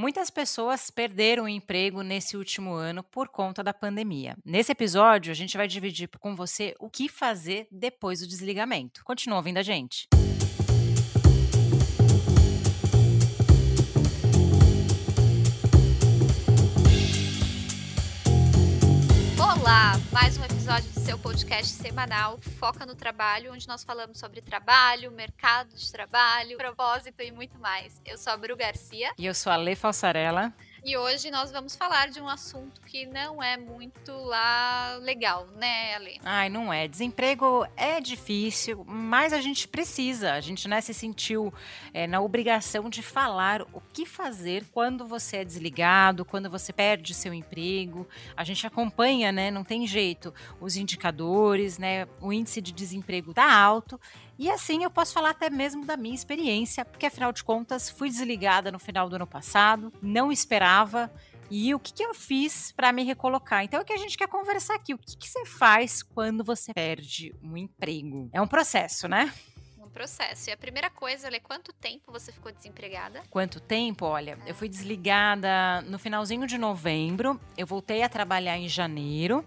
Muitas pessoas perderam o emprego nesse último ano por conta da pandemia. Nesse episódio, a gente vai dividir com você o que fazer depois do desligamento. Continua ouvindo a gente. Olá, mais um episódio do seu podcast semanal Foca no Trabalho, onde nós falamos sobre trabalho, mercado de trabalho, propósito e muito mais. Eu sou a Bru Garcia E eu sou a Lê Falsarella. e hoje nós vamos falar de um assunto que não é muito lá legal, né, Ale? Ai, não é. Desemprego é difícil, mas a gente precisa. A gente, né, se sentiu na obrigação de falar o que fazer quando você é desligado, quando você perde seu emprego. A gente acompanha, né, não tem jeito, os indicadores, né, o índice de desemprego tá alto. E assim eu posso falar até mesmo da minha experiência, porque afinal de contas fui desligada no final do ano passado, não esperava. E o que eu fiz para me recolocar? Então é o que a gente quer conversar aqui. O que você faz quando você perde um emprego? É um processo, né? Um processo. E a primeira coisa, Ale, quanto tempo você ficou desempregada? Quanto tempo? Olha, eu fui desligada no finalzinho de novembro. Eu voltei a trabalhar em janeiro.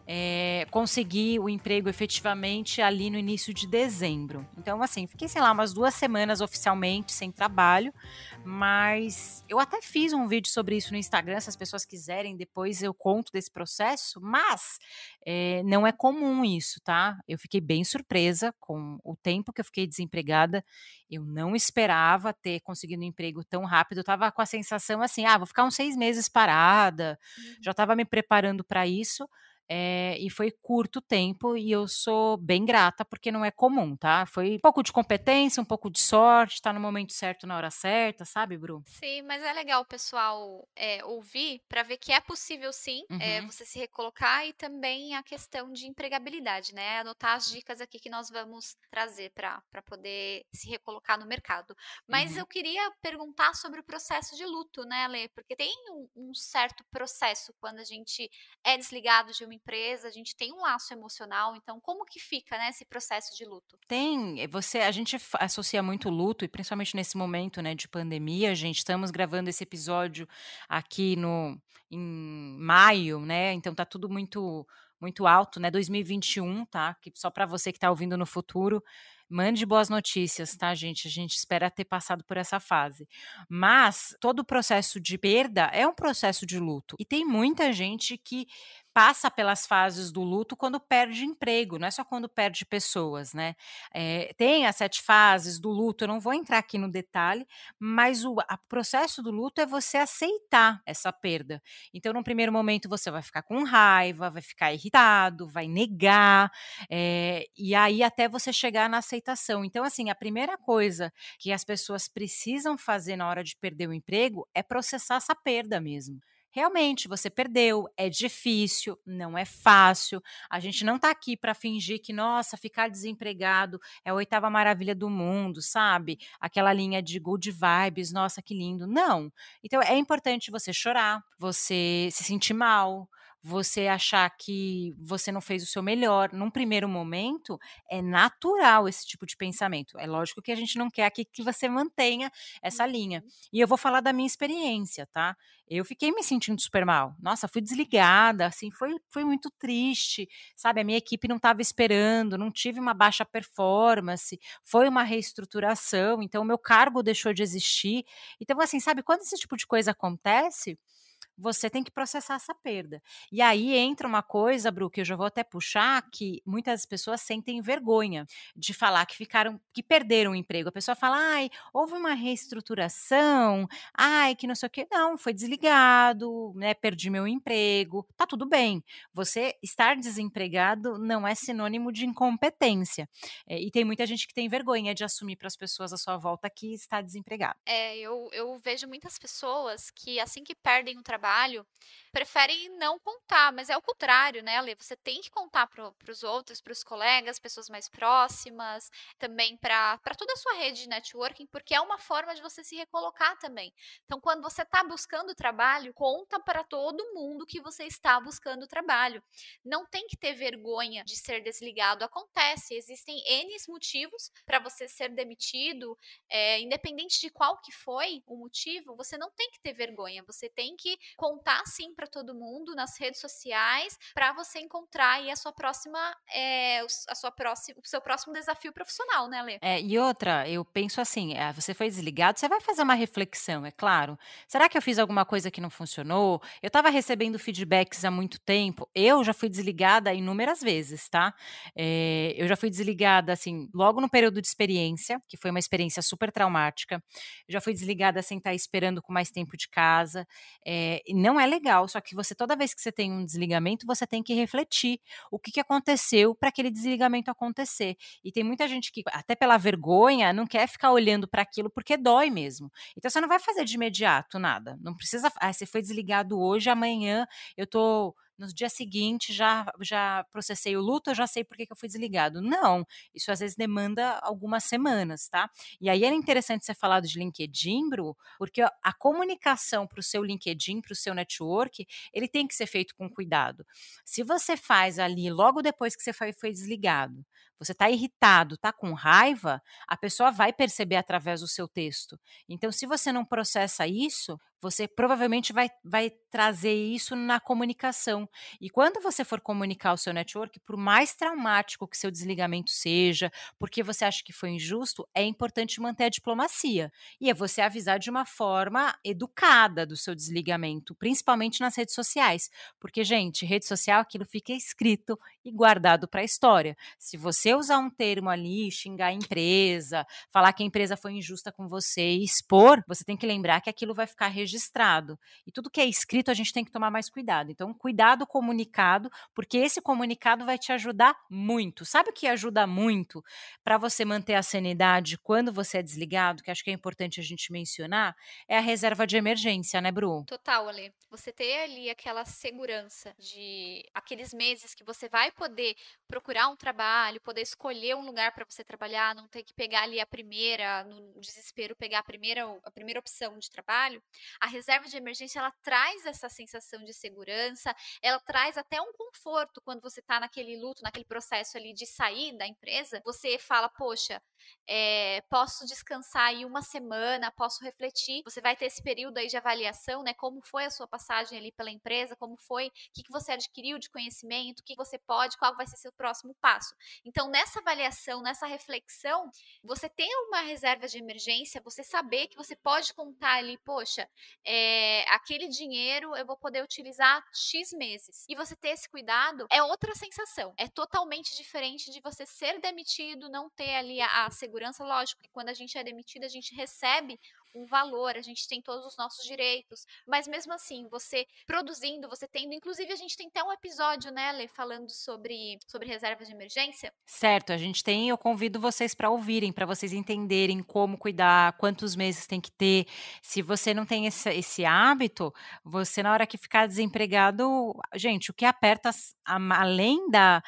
Consegui o emprego efetivamente ali no início de dezembro. Então, assim, fiquei, sei lá, umas 2 semanas oficialmente sem trabalho. Mas eu até fiz um vídeo sobre isso no Instagram. Se as pessoas quiserem, depois eu conto desse processo. Mas não é comum isso, tá? Eu fiquei bem surpresa com o tempo que eu fiquei desempregada. Eu não esperava ter conseguido um emprego tão rápido. Eu estava com a sensação assim: vou ficar uns 6 meses parada. Já estava me preparando para isso. E foi curto tempo e eu sou bem grata, porque não é comum, tá? Foi um pouco de competência, um pouco de sorte, tá no momento certo, na hora certa, sabe, Bru? Sim, mas é legal o pessoal, ouvir para ver que é possível sim, Uhum, você se recolocar e também a questão de empregabilidade, né, anotar as dicas aqui que nós vamos trazer para poder se recolocar no mercado. Mas uhum. eu queria perguntar sobre o processo de luto, né, Ale, porque tem um certo processo quando a gente é desligado de uma empresa, a gente tem um laço emocional, então como que fica, né, esse processo de luto? Tem, a gente associa muito o luto, e principalmente nesse momento, né, de pandemia, gente, estamos gravando esse episódio aqui no em maio, né, então tá tudo muito alto, né, 2021, tá, que só para você que tá ouvindo no futuro, mande boas notícias, tá, gente, a gente espera ter passado por essa fase. Mas todo o processo de perda é um processo de luto, e tem muita gente que passa pelas fases do luto quando perde emprego, não é só quando perde pessoas, né. Tem as 7 fases do luto, eu não vou entrar aqui no detalhe, mas o processo do luto é você aceitar essa perda. Então, num primeiro momento, você vai ficar com raiva, vai ficar irritado, vai negar, e aí até você chegar na aceitação. Então, assim, a primeira coisa que as pessoas precisam fazer na hora de perder o emprego é processar essa perda mesmo. Realmente, você perdeu, é difícil, não é fácil. A gente não está aqui para fingir que, nossa, ficar desempregado é a oitava maravilha do mundo, sabe? Aquela linha de good vibes, nossa, que lindo. Não. Então é importante você chorar, você se sentir mal, você achar que você não fez o seu melhor. Num primeiro momento, é natural esse tipo de pensamento. É lógico que a gente não quer aqui que você mantenha essa linha. Uhum. E eu vou falar da minha experiência, tá? Eu fiquei me sentindo super mal. Nossa, fui desligada, assim, foi muito triste, sabe? A minha equipe não estava esperando, não tive uma baixa performance, foi uma reestruturação, então o meu cargo deixou de existir. Então, assim, sabe, quando esse tipo de coisa acontece, você tem que processar essa perda. E aí entra uma coisa, Bru, que eu já vou até puxar, que muitas pessoas sentem vergonha de falar que perderam o emprego. A pessoa fala: "Ai, houve uma reestruturação, ai, que não sei o quê". Não, foi desligado, né, perdi meu emprego. Tá tudo bem. Você estar desempregado não é sinônimo de incompetência. E tem muita gente que tem vergonha de assumir para as pessoas à sua volta que está desempregado. Eu vejo muitas pessoas que assim que perdem o trabalho trabalho, preferem não contar, mas é o contrário, né, Ale, você tem que contar para os outros, para os colegas, pessoas mais próximas, também para toda a sua rede de networking, porque é uma forma de você se recolocar também. Então, quando você está buscando trabalho, conta para todo mundo que você está buscando trabalho. Não tem que ter vergonha de ser desligado. Acontece, existem N motivos para você ser demitido, independente de qual que foi o motivo, você não tem que ter vergonha. Você tem que contar sim para todo mundo nas redes sociais para você encontrar aí a sua próxima, o seu próximo desafio profissional, né, Lê? E outra, eu penso assim, você foi desligado, você vai fazer uma reflexão, é claro. Será que eu fiz alguma coisa que não funcionou? Eu estava recebendo feedbacks há muito tempo. Eu já fui desligada inúmeras vezes, tá? Eu já fui desligada, assim, logo no período de experiência, que foi uma experiência super traumática. Eu já fui desligada sem estar esperando com mais tempo de casa. E não é legal, só que você, toda vez que você tem um desligamento, você tem que refletir o que aconteceu para aquele desligamento acontecer. E tem muita gente que, até pela vergonha, não quer ficar olhando para aquilo, porque dói mesmo. Então você não vai fazer de imediato nada. Não precisa, você foi desligado hoje, amanhã eu tô no dia seguinte já processei o luto, eu já sei por que eu fui desligado. Não, isso às vezes demanda algumas semanas, tá? E aí era interessante você falar de LinkedIn, Bru, porque a comunicação para o seu LinkedIn, para o seu network, ele tem que ser feito com cuidado. Se você faz ali logo depois que você foi desligado, você está irritado, está com raiva, a pessoa vai perceber através do seu texto. Então, se você não processa isso, você provavelmente vai trazer isso na comunicação. E quando você for comunicar o seu network, por mais traumático que seu desligamento seja, porque você acha que foi injusto, é importante manter a diplomacia. E é você avisar de uma forma educada do seu desligamento, principalmente nas redes sociais. Porque, gente, rede social, aquilo fica escrito e guardado para a história. Se você usar um termo ali, xingar a empresa, falar que a empresa foi injusta com você e expor, você tem que lembrar que aquilo vai ficar registrado. E tudo que é escrito a gente tem que tomar mais cuidado. Então, cuidado comunicado, porque esse comunicado vai te ajudar muito. Sabe o que ajuda muito para você manter a sanidade quando você é desligado, que acho que é importante a gente mencionar, é a reserva de emergência, né, Bru? Total, Ale. Você ter ali aquela segurança de aqueles meses que você vai poder procurar um trabalho, poder escolher um lugar para você trabalhar, não ter que pegar ali a primeira, no desespero, pegar a primeira opção de trabalho. A reserva de emergência, ela traz essa sensação de segurança, ela traz até um conforto quando você está naquele luto, naquele processo ali de sair da empresa. Você fala, poxa, posso descansar aí uma semana, posso refletir. Você vai ter esse período aí de avaliação, né? Como foi a sua passagem ali pela empresa, como foi, o que você adquiriu de conhecimento, o que você pode, qual vai ser seu próximo passo. Então, nessa avaliação, nessa reflexão, você ter uma reserva de emergência, você saber que você pode contar ali, poxa, aquele dinheiro eu vou poder utilizar X meses. E você ter esse cuidado é outra sensação. É totalmente diferente de você ser demitido, não ter ali a segurança. Lógico que quando a gente é demitido, a gente recebe um valor, a gente tem todos os nossos direitos, mas mesmo assim, você produzindo, você tendo, inclusive a gente tem até um episódio, né, Lê, falando sobre reservas de emergência. Certo, a gente tem, eu convido vocês para ouvirem, para vocês entenderem como cuidar, quantos meses tem que ter. Se você não tem esse hábito, você na hora que ficar desempregado, gente, o que aperta além da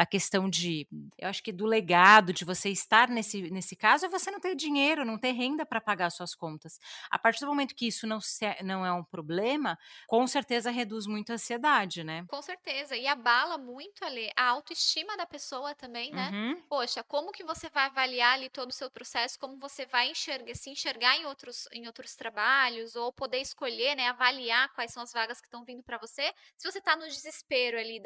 questão de, eu acho que do legado, de você estar nesse caso, é você não ter dinheiro, não ter renda para pagar suas contas. A partir do momento que isso não é um problema, com certeza reduz muito a ansiedade, né? Com certeza, e abala muito ali a autoestima da pessoa também, né. Uhum. Poxa, como que você vai avaliar ali todo o seu processo, como você vai se enxergar em outros trabalhos, ou poder escolher, né, avaliar quais são as vagas que estão vindo para você, se você está no desespero ali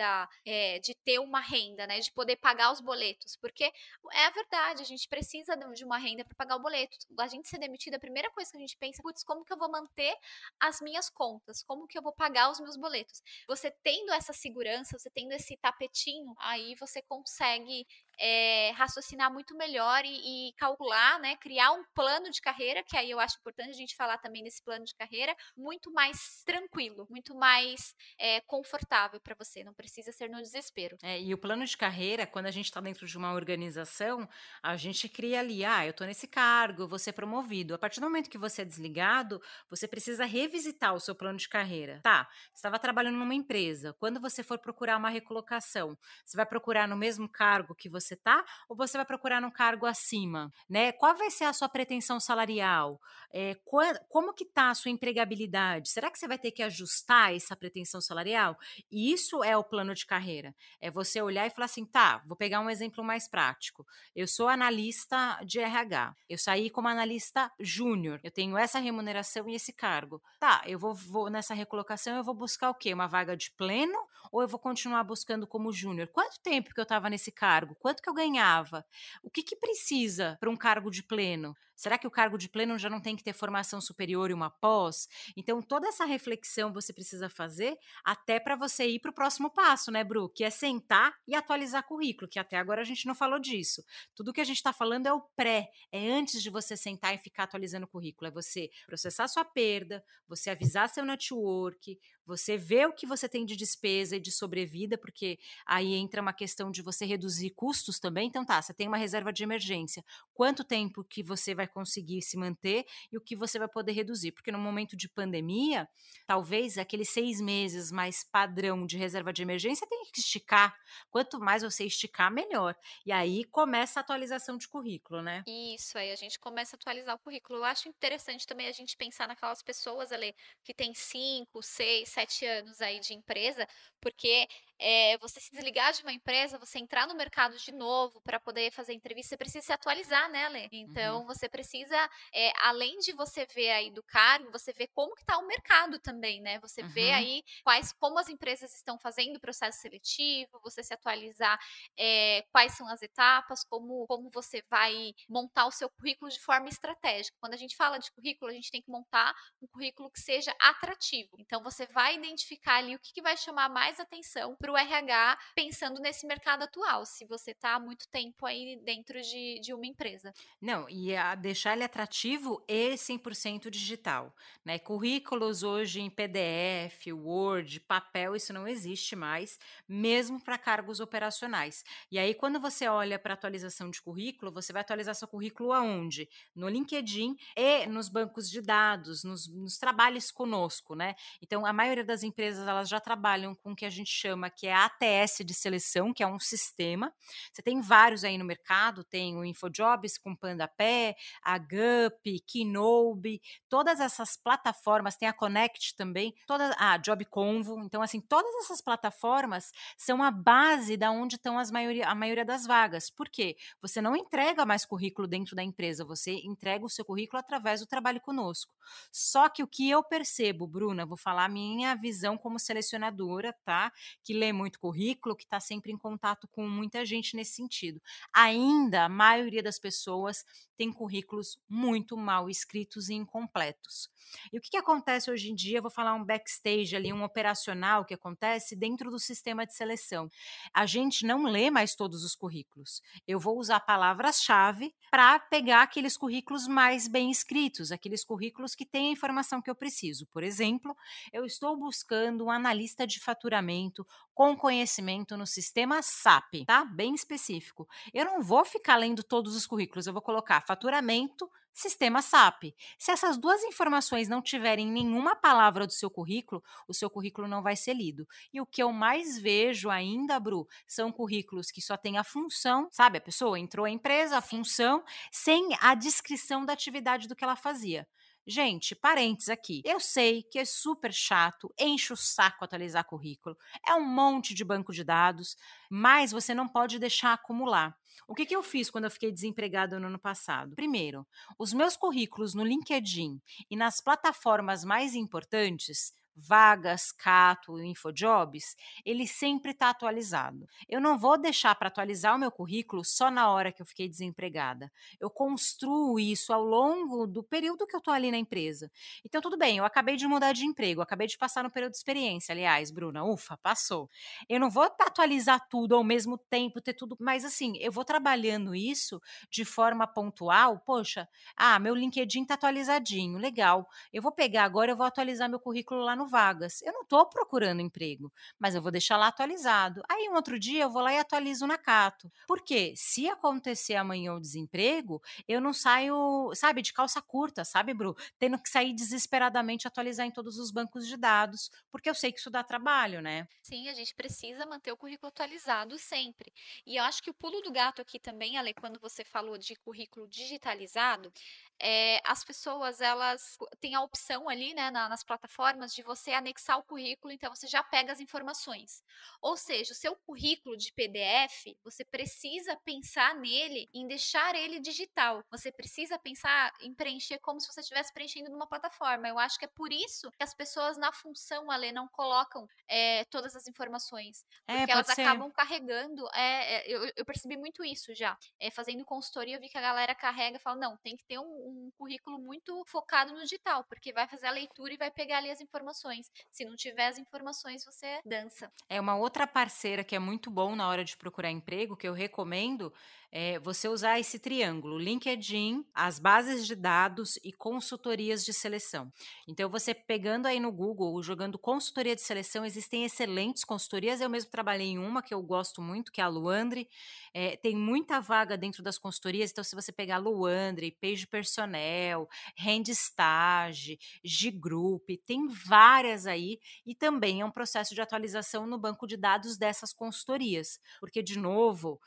de ter uma renda, né, de poder pagar os boletos, porque é a verdade, a gente precisa de uma renda para pagar o boleto. A gente ser demitido, a primeira coisa que a gente pensa: "Putz, como que eu vou manter as minhas contas? Como que eu vou pagar os meus boletos?". Você tendo essa segurança, você tendo esse tapetinho, aí você consegue raciocinar muito melhor e calcular, né, criar um plano de carreira, que aí eu acho importante a gente falar também desse plano de carreira, muito mais tranquilo, muito mais, confortável para você, não precisa ser no desespero. É, e o plano de carreira, quando a gente está dentro de uma organização, a gente cria ali, eu estou nesse cargo, eu vou ser promovido. A partir do momento que você é desligado, você precisa revisitar o seu plano de carreira. Tá, você estava trabalhando numa empresa. Quando você for procurar uma recolocação, você vai procurar no mesmo cargo que você tá, ou você vai procurar num cargo acima, né? Qual vai ser a sua pretensão salarial? Como que tá a sua empregabilidade? Será que você vai ter que ajustar essa pretensão salarial? E isso é o plano de carreira. É você olhar e falar assim: "Tá, vou pegar um exemplo mais prático. Eu sou analista de RH, eu saí como analista júnior, eu tenho essa remuneração e esse cargo. Tá, eu vou nessa recolocação, eu vou buscar o quê? Uma vaga de pleno ou eu vou continuar buscando como júnior? Quanto tempo que eu estava nesse cargo? Quanto que eu ganhava? O que que precisa para um cargo de pleno? Será que o cargo de pleno já não tem que ter formação superior e uma pós?" Então toda essa reflexão você precisa fazer até para você ir para o próximo passo, né, Bru, que é sentar e atualizar currículo, que até agora a gente não falou disso. Tudo que a gente está falando é o pré, é antes de você sentar e ficar atualizando o currículo, é você processar sua perda, você avisar seu network, você ver o que você tem de despesa e de sobrevida, porque aí entra uma questão de você reduzir custos também. Então tá, você tem uma reserva de emergência. Quanto tempo que você vai conseguir se manter e o que você vai poder reduzir? Porque no momento de pandemia, talvez aqueles 6 meses mais padrão de reserva de emergência tenha que esticar. Quanto mais você esticar, melhor. E aí começa a atualização de currículo, né. Isso, aí a gente começa a atualizar o currículo. Eu acho interessante também a gente pensar naquelas pessoas ali que têm 5, 6, 7 anos aí de empresa, porque, você se desligar de uma empresa, você entrar no mercado de novo para poder fazer entrevista, você precisa se atualizar, né, Alê. Uhum, Então você precisa, além de você ver aí do cargo, você vê como que está o mercado também, né, você vê uhum. aí como as empresas estão fazendo o processo seletivo, você se atualizar, quais são as etapas, como você vai montar o seu currículo de forma estratégica. Quando a gente fala de currículo, a gente tem que montar um currículo que seja atrativo. Então, você vai identificar ali o que vai chamar mais atenção para o RH pensando nesse mercado atual, se você está há muito tempo aí dentro de uma empresa. Não, e a deixar ele atrativo e 100% digital, né. Currículos hoje em PDF, Word, papel, isso não existe mais, mesmo para cargos operacionais. E aí quando você olha para atualização de currículo, você vai atualizar seu currículo aonde? No LinkedIn e nos bancos de dados, nos trabalhos conosco, né. Então a maioria das empresas, elas já trabalham com o que a gente chama que é ATS de seleção, que é um sistema. Você tem vários aí no mercado, tem o InfoJobs com Pandapé, a Gup, Kinobe, todas essas plataformas, tem a Connect também, a JobConvo. Então assim, todas essas plataformas são a base da onde estão a maioria das vagas. Por quê? Você não entrega mais currículo dentro da empresa, você entrega o seu currículo através do trabalho conosco. Só que o que eu percebo, Bruna, vou falar a minha visão como selecionadora, tá? Que lê muito currículo, que está sempre em contato com muita gente nesse sentido. Ainda a maioria das pessoas tem currículos muito mal escritos e incompletos. E o que acontece hoje em dia? Eu vou falar um backstage ali, um operacional que acontece dentro do sistema de seleção. A gente não lê mais todos os currículos. Eu vou usar palavras-chave para pegar aqueles currículos mais bem escritos, aqueles currículos que têm a informação que eu preciso. Por exemplo, eu estou buscando um analista de faturamento com conhecimento no sistema SAP, tá? Bem específico. Eu não vou ficar lendo todos os currículos, eu vou colocar faturamento, sistema SAP. Se essas duas informações não tiverem nenhuma palavra do seu currículo, o seu currículo não vai ser lido. E o que eu mais vejo ainda, Bru, são currículos que só tem a função, sabe? A pessoa entrou a empresa, a função, sem a descrição da atividade do que ela fazia. Gente, parênteses aqui. Eu sei que é super chato, enche o saco atualizar currículo, é um monte de banco de dados, mas você não pode deixar acumular. O que eu fiz quando eu fiquei desempregada no ano passado? Primeiro, os meus currículos no LinkedIn e nas plataformas mais importantes, Vagas, Cato, InfoJobs, ele sempre está atualizado. Eu não vou deixar para atualizar o meu currículo só na hora que eu fiquei desempregada. Eu construo isso ao longo do período que eu estou ali na empresa. Então, tudo bem, eu acabei de mudar de emprego, acabei de passar no período de experiência. Aliás, Bruna, ufa, passou. Eu não vou atualizar tudo ao mesmo tempo, ter tudo, mas assim, eu vou trabalhando isso de forma pontual. Poxa, meu LinkedIn está atualizadinho, legal. Eu vou pegar agora, eu vou atualizar meu currículo lá no Vagas. Eu não estou procurando emprego, mas eu vou deixar lá atualizado. Aí um outro dia eu vou lá e atualizo na Cato. Porque se acontecer amanhã o desemprego, eu não saio, sabe, de calça curta, sabe, Bru? Tendo que sair desesperadamente atualizar em todos os bancos de dados, porque eu sei que isso dá trabalho, né? Sim, a gente precisa manter o currículo atualizado sempre. E eu acho que o pulo do gato aqui também, Ale, quando você falou de currículo digitalizado, as pessoas elas têm a opção ali, né, nas plataformas de você anexar o currículo, então você já pega as informações. Ou seja, o seu currículo de PDF, você precisa pensar nele, em deixar ele digital. Você precisa pensar em preencher como se você estivesse preenchendo numa plataforma. Eu acho que é por isso que as pessoas na função, Ale, não colocam todas as informações, É, porque elas pode ser. acabam carregando. Eu percebi muito isso já. Fazendo consultoria, eu vi que a galera carrega e fala: não, tem que ter um currículo muito focado no digital, porque vai fazer a leitura e vai pegar ali as informações. Se não tiver as informações, você dança. É uma outra parceira que é muito bom na hora de procurar emprego, que eu recomendo, é você usar esse triângulo: LinkedIn, as bases de dados e consultorias de seleção. Então, você pegando aí no Google, jogando consultoria de seleção, existem excelentes consultorias. Eu mesmo trabalhei em uma que eu gosto muito, que é a Luandre. Tem muita vaga dentro das consultorias. Então, se você pegar Luandre, Page Personnel, Randstage, Group, tem várias aí, e também é um processo de atualização no banco de dados dessas consultorias, porque, de novo,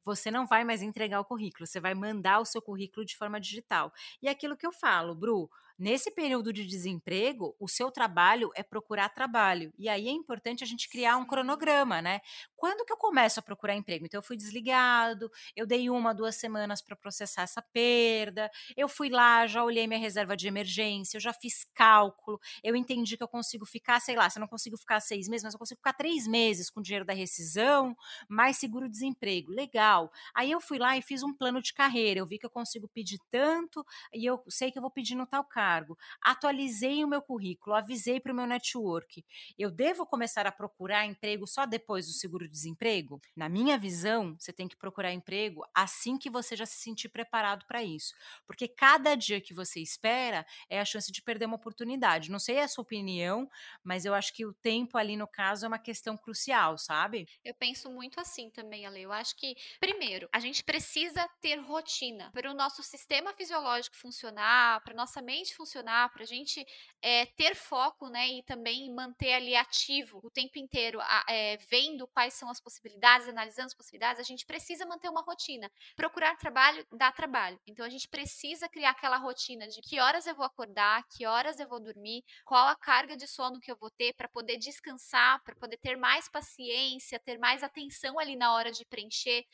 você não vai mais entregar o currículo, você vai mandar o seu currículo de forma digital. E é aquilo que eu falo, Bru, nesse período de desemprego, o seu trabalho é procurar trabalho. E aí é importante a gente criar um Sim. cronograma, né? Quando que eu começo a procurar emprego? Então, eu fui desligado, eu dei 1, 2 semanas para processar essa perda, eu fui lá, já olhei minha reserva de emergência, eu já fiz cálculo, eu entendi que eu consigo ficar, sei lá, se eu não consigo ficar 6 meses, mas eu consigo ficar 3 meses com o dinheiro da rescisão, mais seguro-desemprego. Legal. Aí eu fui lá e fiz um plano de carreira. Eu vi que eu consigo pedir tanto e eu sei que eu vou pedir no tal cargo. Atualizei o meu currículo, avisei para o meu network. Eu devo começar a procurar emprego só depois do seguro-desemprego? Na minha visão, você tem que procurar emprego assim que você já se sentir preparado para isso. Porque cada dia que você espera é a chance de perder uma oportunidade. Não sei a sua opinião, mas eu acho que o tempo ali no caso é uma questão crucial, sabe? Eu penso muito assim também, Ale. Eu acho que, primeiro, a gente precisa ter rotina para o nosso sistema fisiológico funcionar, para nossa mente funcionar, para a gente ter foco, né? E também manter ali ativo o tempo inteiro, vendo quais são as possibilidades, analisando as possibilidades. A gente precisa manter uma rotina. Procurar trabalho dá trabalho. Então a gente precisa criar aquela rotina de que horas eu vou acordar, que horas eu vou dormir, qual a carga de sono que eu vou ter para poder descansar, para poder ter mais paciência, ter mais atenção ali na hora de preencher.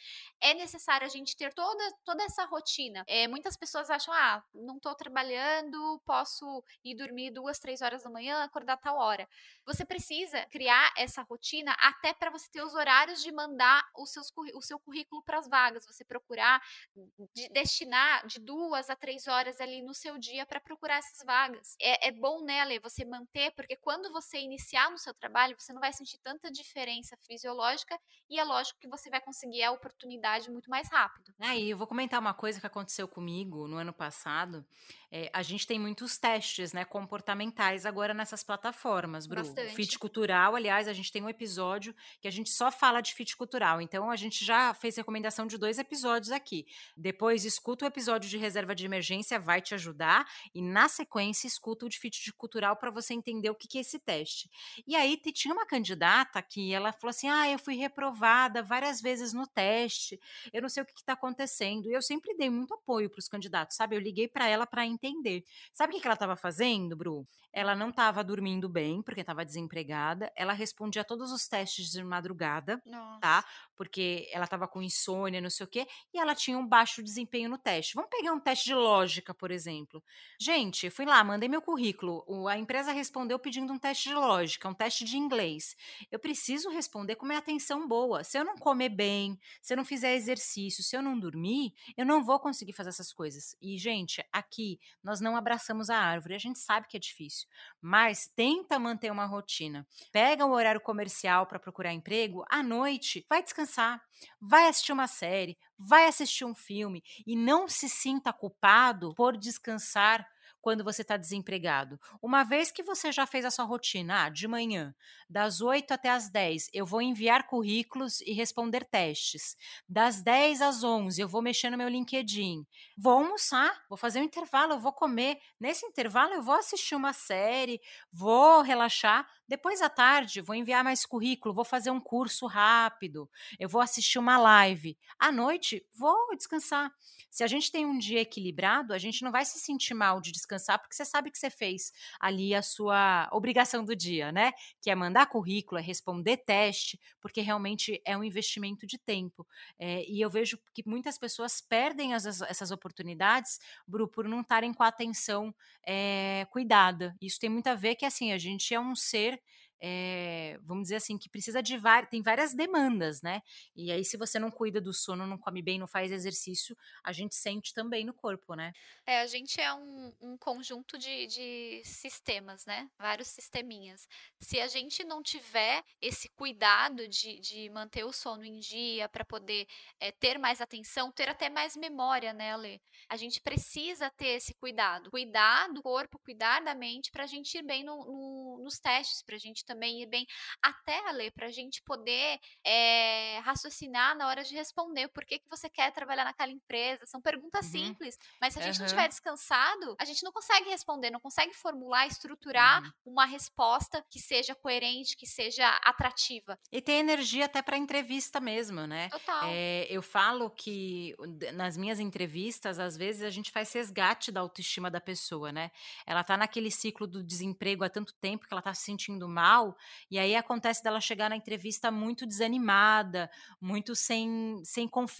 É necessário a gente ter toda essa rotina. Muitas pessoas acham, não estou trabalhando, posso ir dormir 2, 3 horas da manhã, acordar tal hora. Você precisa criar essa rotina até para você ter os horários de mandar o seu currículo para as vagas. Você procurar destinar de 2 a 3 horas ali no seu dia para procurar essas vagas. É bom, né, Ale, você manter, porque quando você iniciar no seu trabalho, você não vai sentir tanta diferença fisiológica e é lógico que você vai conseguir a oportunidade muito mais rápido. Aí, eu vou comentar uma coisa que aconteceu comigo no ano passado. A gente tem muitos testes, né, comportamentais agora nessas plataformas, Bru. O fit Bastante. cultural, aliás, a gente tem um episódio que a gente só fala de fit cultural. Então, a gente já fez recomendação de 2 episódios aqui. Depois, escuta o episódio de reserva de emergência, vai te ajudar. E, na sequência, escuta o de fit cultural para você entender o que que é esse teste. E aí, tinha uma candidata que ela falou assim: eu fui reprovada várias vezes no teste, eu não sei o que está acontecendo. E eu sempre dei muito apoio para os candidatos, sabe? Eu liguei para ela para entender. Sabe o que ela estava fazendo, Bru? Ela não estava dormindo bem, porque estava desempregada, ela respondia a todos os testes de madrugada, tá, Nossa. porque ela estava com insônia, não sei o quê, e ela tinha um baixo desempenho no teste. Vamos pegar um teste de lógica, por exemplo. Gente, fui lá, mandei meu currículo, a empresa respondeu pedindo um teste de lógica, um teste de inglês. Eu preciso responder com minha atenção boa. Se eu não comer bem, se eu não fizer exercício, se eu não dormir, eu não vou conseguir fazer essas coisas. E, gente, aqui nós não abraçamos a árvore, a gente sabe que é difícil, mas tenta manter uma rotina. Pega o horário comercial para procurar emprego, à noite, vai descansar, vai assistir uma série, vai assistir um filme e não se sinta culpado por descansar quando você está desempregado. Uma vez que você já fez a sua rotina, de manhã, das 8 até as 10, eu vou enviar currículos e responder testes. Das 10 às 11, eu vou mexer no meu LinkedIn. Vou almoçar, vou fazer um intervalo, eu vou comer. Nesse intervalo, eu vou assistir uma série, vou relaxar. Depois à tarde, vou enviar mais currículo, vou fazer um curso rápido, eu vou assistir uma live. À noite, vou descansar. Se a gente tem um dia equilibrado, a gente não vai se sentir mal de descansar, porque você sabe que você fez ali a sua obrigação do dia, né? Que é mandar currículo, é responder teste, porque realmente é um investimento de tempo. E eu vejo que muitas pessoas perdem essas oportunidades, Bru, por não estarem com a atenção cuidada. Isso tem muito a ver que, assim, a gente é um ser, vamos dizer assim, que precisa de tem várias demandas, né? E aí, se você não cuida do sono, não come bem, não faz exercício, a gente sente também no corpo, né? A gente é um conjunto de sistemas, né, vários sisteminhas. Se a gente não tiver esse cuidado de manter o sono em dia para poder, ter mais atenção, ter até mais memória, né, Ale, a gente precisa ter esse cuidado. Cuidar do corpo, cuidar da mente para a gente ir bem nos testes, para a gente também ir bem até, Ale, para a gente poder, raciocinar na hora de responder por que que você quer trabalhar naquela empresa. São perguntas Uhum, simples, mas se a gente não estiver aham, descansado, a gente não consegue responder, não consegue formular, estruturar uhum. uma resposta que seja coerente, que seja atrativa. E tem energia até para entrevista mesmo, né. Total. Eu falo que nas minhas entrevistas, às vezes, a gente faz resgate da autoestima da pessoa, né. Ela tá naquele ciclo do desemprego há tanto tempo que ela tá se sentindo mal, e aí acontece dela chegar na entrevista muito desanimada, muito sem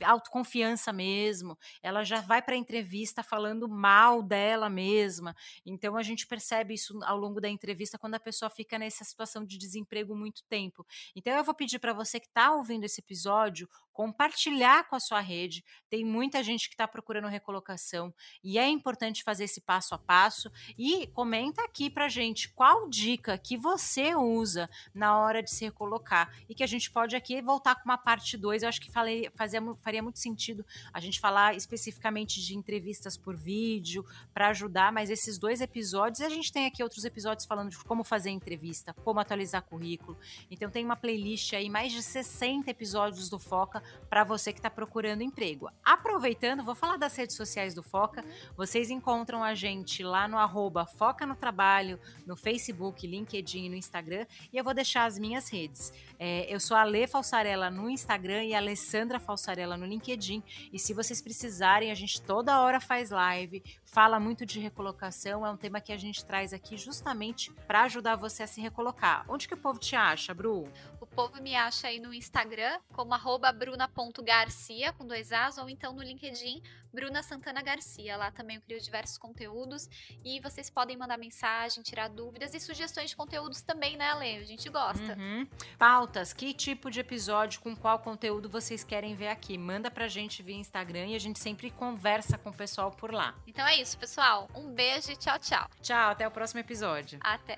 autoconfiança mesmo. Ela já vai para a entrevista falando mal dela mesma. Então a gente percebe isso ao longo da entrevista quando a pessoa fica nessa situação de desemprego muito tempo. Então eu vou pedir para você que está ouvindo esse episódio compartilhar com a sua rede. Tem muita gente que está procurando recolocação e é importante fazer esse passo a passo. E comenta aqui para gente qual dica que você usa na hora de se recolocar e que a gente pode aqui voltar com uma parte 2. Eu acho que faria muito sentido a gente falar especificamente de entrevistas por vídeo para ajudar, mas esses 2 episódios, e a gente tem aqui outros episódios falando de como fazer entrevista, como atualizar currículo. Então tem uma playlist aí, mais de 60 episódios do Foca para você que está procurando emprego. Aproveitando, vou falar das redes sociais do Foca. Vocês encontram a gente lá no @Foca no Trabalho, no Facebook, LinkedIn e no Instagram. E eu vou deixar as minhas redes. Eu sou a Lê Falsarella no Instagram e a Alessandra Falsarella no LinkedIn. E se vocês precisarem, a gente toda hora faz live, fala muito de recolocação. É um tema que a gente traz aqui justamente para ajudar você a se recolocar. Onde que o povo te acha, Bru? O povo me acha aí no Instagram como @bruna.garcia com 2 As, ou então no LinkedIn Bruna Santana Garcia. Lá também eu crio diversos conteúdos e vocês podem mandar mensagem, tirar dúvidas e sugestões de conteúdos também, né, Ale? A gente gosta. Uhum. Pautas, que tipo de episódio, com qual conteúdo vocês querem ver aqui? Manda pra gente via Instagram e a gente sempre conversa com o pessoal por lá. Então é isso, pessoal. Um beijo e tchau, tchau. Tchau, até o próximo episódio. Até.